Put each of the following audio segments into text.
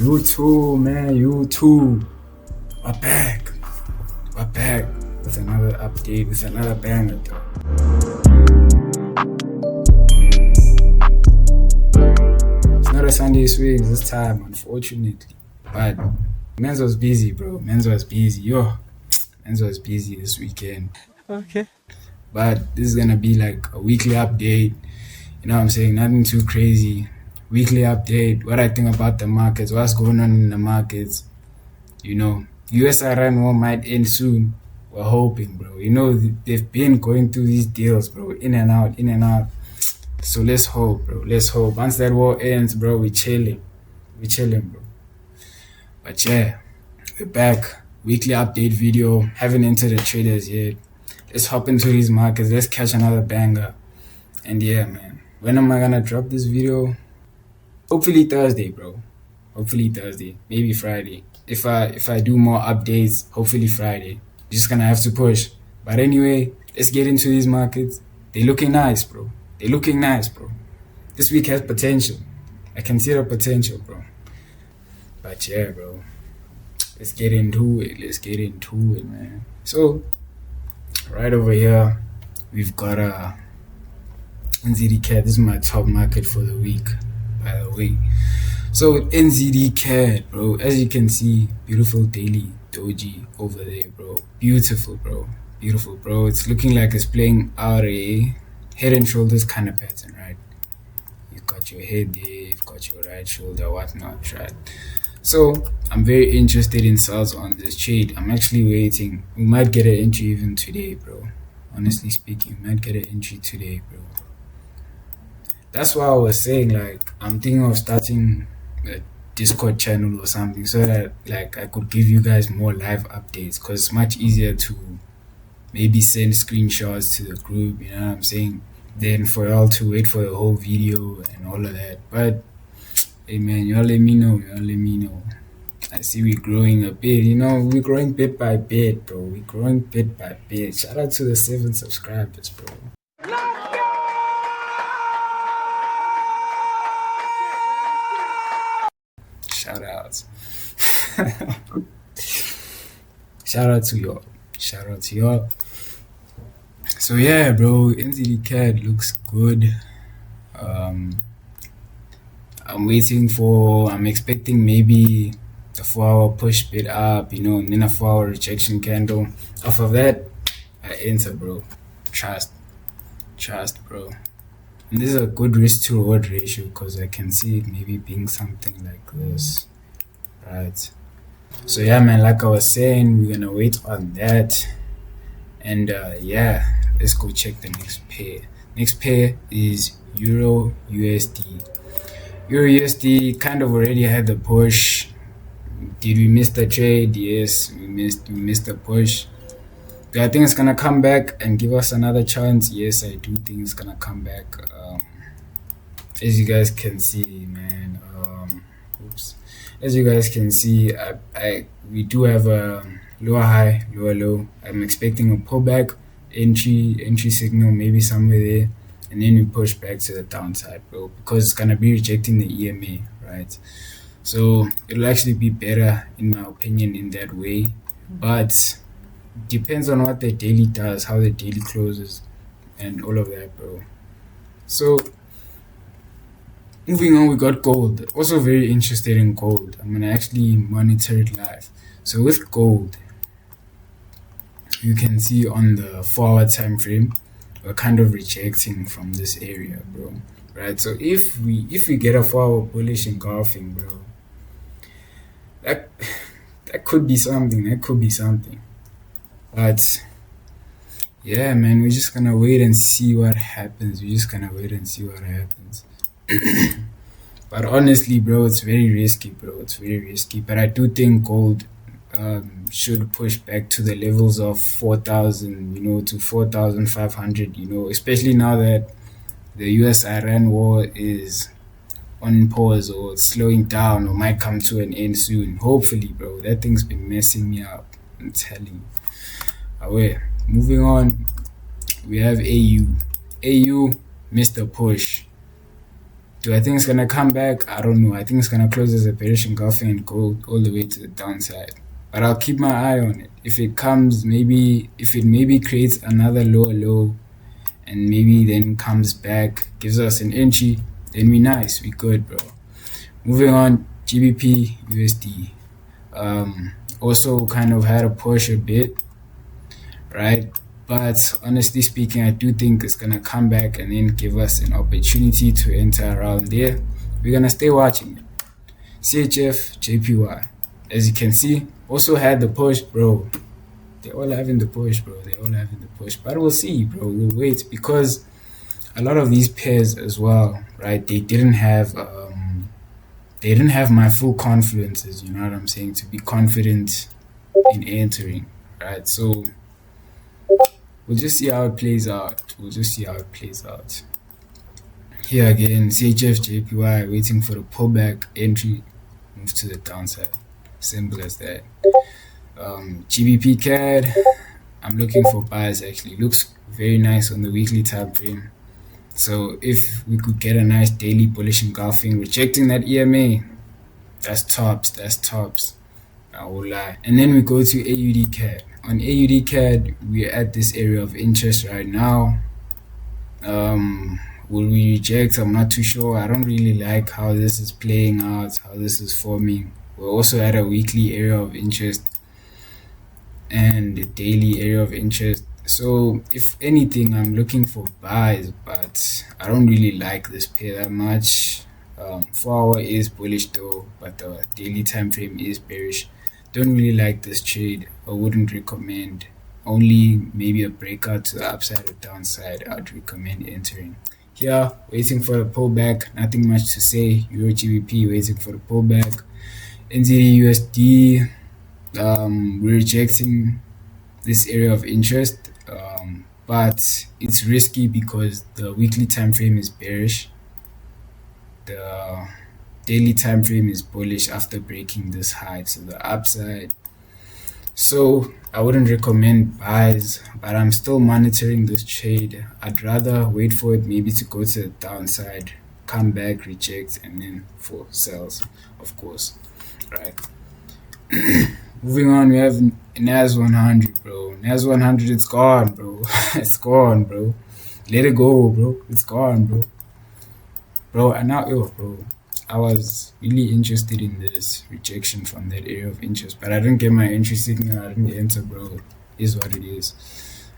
You too, man. You too. We're back. We're back with another update, with another banger, though. It's not a Sunday swings this time, unfortunately. But Men's was busy, bro. Men's was busy. Men's was busy this weekend. Okay. But this is gonna be like a weekly update. You know what I'm saying? Nothing too crazy. Weekly update. What I think about the markets. What's going on in the markets. You know, US Iran war might end soon. We're hoping, bro. You know, they've been going through these deals, bro. In and out, in and out. So let's hope, bro. Let's hope. Once that war ends, bro, we chilling. We chilling, bro. But yeah, we're back. Weekly update video. Haven't entered the traders yet. Let's hop into these markets. Let's catch another banger. And yeah, man. When am I gonna drop this video? Hopefully Thursday, bro. Hopefully Thursday. Maybe Friday. If I do more updates, hopefully Friday. Just gonna have to push. But anyway, let's get into these markets. They looking nice, bro. They looking nice, bro. This week has potential. I can see the potential, bro. But yeah, bro. Let's get into it. Let's get into it, man. So, right over here, we've got NZD CAD. This is my top market for the week, by the way. So with NZD CAD, bro, as you can see, beautiful daily doji over there, bro. Beautiful, bro. Beautiful, bro. It's looking like it's playing out a head and shoulders kind of pattern, right? You've got your head there, you've got your right shoulder, whatnot, right? So I'm very interested in sales on this trade. I'm actually waiting. We might get an entry even today, bro. Honestly speaking, we might get an entry today, bro. That's why I was saying, like, I'm thinking of starting a Discord channel or something so that, like, I could give you guys more live updates, because it's much easier to maybe send screenshots to the group, you know what I'm saying, than for y'all to wait for the whole video and all of that. But hey, man, y'all let me know. Y'all let me know. I see we growing a bit, you know, we're growing bit by bit, bro. We're growing bit by bit. Shout out to the 7 subscribers, bro. Shout outs. Shout out to y'all. Shout out to y'all. So yeah, bro, NZD CAD looks good. I'm expecting maybe the 4-hour push bid up, you know, and then a 4-hour rejection candle. Off of that, I enter, bro. Trust, bro. And this is a good risk to reward ratio, because I can see it maybe being something like this, right? So yeah, man, like I was saying, we're gonna wait on that. And yeah, let's go check the next pair. Next pair is Euro USD. Euro USD kind of already had the push. Did we miss the trade? Yes, we missed the push. Do I think it's gonna come back and give us another chance? Yes, I do think it's gonna come back. As you guys can see, man. As you guys can see, we do have a lower high, lower low. I'm expecting a pullback, entry signal, maybe somewhere there, and then we push back to the downside, bro, because it's gonna be rejecting the EMA, right? So it'll actually be better, in my opinion, in that way. But depends on what the daily does, how the daily closes, and all of that, bro. So moving on, we got gold. Also very interested in gold. I'm gonna actually monitor it live. So with gold, you can see on the 4-hour time frame, we're kind of rejecting from this area, bro. Right? So if we get a 4-hour bullish engulfing, bro, that could be something. That could be something. But yeah, man, we're just gonna wait and see what happens. But honestly, bro, it's very risky, bro. It's very risky. But I do think gold should push back to the levels of 4,000, you know, to 4,500, you know, especially now that the US-Iran war is on pause or slowing down or might come to an end soon. Hopefully, bro. That thing's been messing me up. I'm telling you. Away. Moving on, we have AU. AU missed the push. Do I think it's gonna come back? I don't know. I think it's gonna close as a bearish engulfing and go all the way to the downside. But I'll keep my eye on it. If it comes, maybe if it maybe creates another lower low, and maybe then comes back, gives us an entry, then we nice, we good, bro. Moving on, GBP USD. Also kind of had a push a bit, right? But honestly speaking, I do think it's gonna come back and then give us an opportunity to enter around there. We're gonna stay watching it. CHF, JPY, as you can see, also had the push, bro. They're all having the push, bro. They're all having the push. But we'll see, bro. We'll wait, because a lot of these pairs as well, right? They didn't have my full confidences, you know what I'm saying, to be confident in entering, right? So we'll just see how it plays out. Here again, CHF, JPY, waiting for the pullback entry, move to the downside. Simple as that. GBP CAD, I'm looking for buys actually. Looks very nice on the weekly time frame. So if we could get a nice daily bullish engulfing, rejecting that EMA, that's tops. I will lie. And then we go to AUD CAD. On AUD CAD, we're at this area of interest right now. Will we reject? I'm not too sure. I don't really like how this is playing out, how this is forming. We're also at a weekly area of interest and a daily area of interest. So if anything, I'm looking for buys, but I don't really like this pair that much. 4-hour is bullish though, but the daily time frame is bearish. Don't really like this trade. I wouldn't recommend. Only maybe a breakout to the upside or downside, I'd recommend entering. Here, waiting for the pullback. Nothing much to say. Euro GBP waiting for the pullback. NZD USD, we're rejecting this area of interest, but it's risky because the weekly time frame is bearish. The daily time frame is bullish after breaking this high to the upside. So I wouldn't recommend buys, but I'm still monitoring this trade. I'd rather wait for it maybe to go to the downside, come back, reject, and then for sales, of course, right? Moving on, we have NAS 100, bro. NAS 100, it's gone, bro. It's gone, bro. Let it go, bro. It's gone, bro. Bro, and now, bro, I was really interested in this rejection from that area of interest, but I didn't get my entry signal. I didn't enter, bro. Is what it is.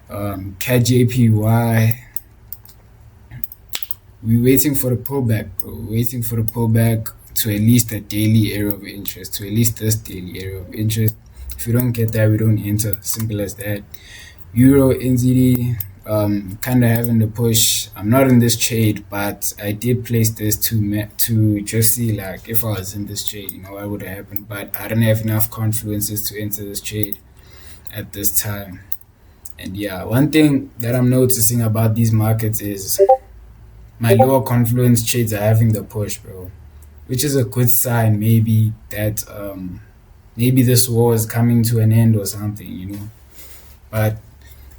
CAD JPY. We're waiting for the pullback, bro. Waiting for the pullback to at least a daily area of interest, to at least this daily area of interest. If we don't get that, we don't enter. Simple as that. Euro NZD, kind of having the push. I'm not in this trade, but I did place this to just see like if I was in this trade, you know, what would have happened. But I don't have enough confluences to enter this trade at this time. And yeah, one thing that I'm noticing about these markets is my lower confluence trades are having the push, bro, which is a good sign. Maybe that maybe this war is coming to an end or something, you know. But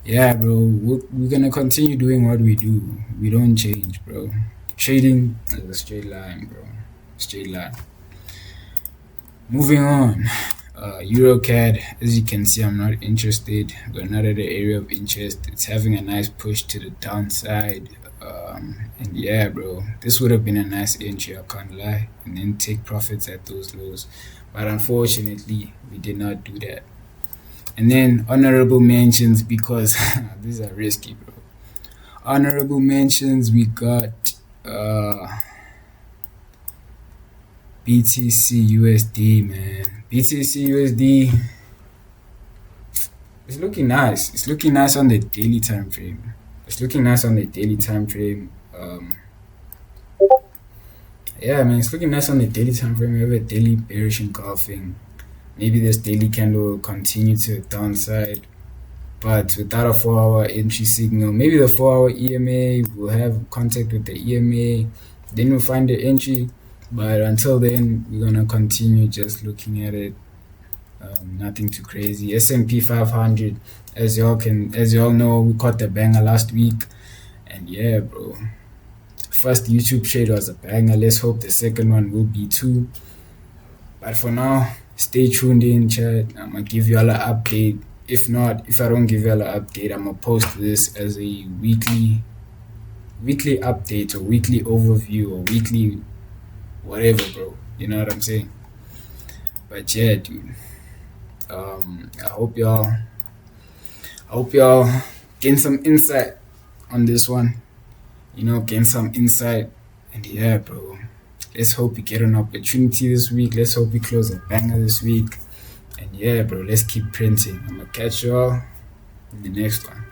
yeah, bro, we're gonna continue doing what we do. We don't change, bro. Trading is a straight line, bro. Straight line. Moving on. EuroCAD, as you can see, I'm not interested. We're not at the area of interest. It's having a nice push to the downside. And yeah, bro, this would have been a nice entry, I can't lie, and then take profits at those lows. But unfortunately, we did not do that. And then honorable mentions, because these are risky, bro. Honorable mentions, we got BTC USD, man. BTC USD, it's looking nice. It's looking nice on the daily time frame. Yeah, man, it's looking nice on the daily time frame. We have a daily bearish engulfing. Maybe this daily candle will continue to the downside, but without a 4-hour entry signal. Maybe the 4-hour EMA will have contact with the EMA, then we'll find the entry. But until then, we're gonna continue just looking at it. Nothing too crazy. S&P 500, as y'all know, we caught the banger last week, and yeah, bro, first YouTube trade was a banger. Let's hope the second one will be too. But for now, stay tuned in, chat. I'm gonna give you all an update. If not, if I don't give you all an update, I'm gonna post this as a weekly update or weekly overview or weekly whatever, bro. You know what I'm saying? But yeah, dude. I hope y'all gain some insight on this one. You know, gain some insight. And yeah, bro. Let's hope we get an opportunity this week. Let's hope we close a banger this week. And yeah, bro, let's keep printing. I'm gonna catch y'all in the next one.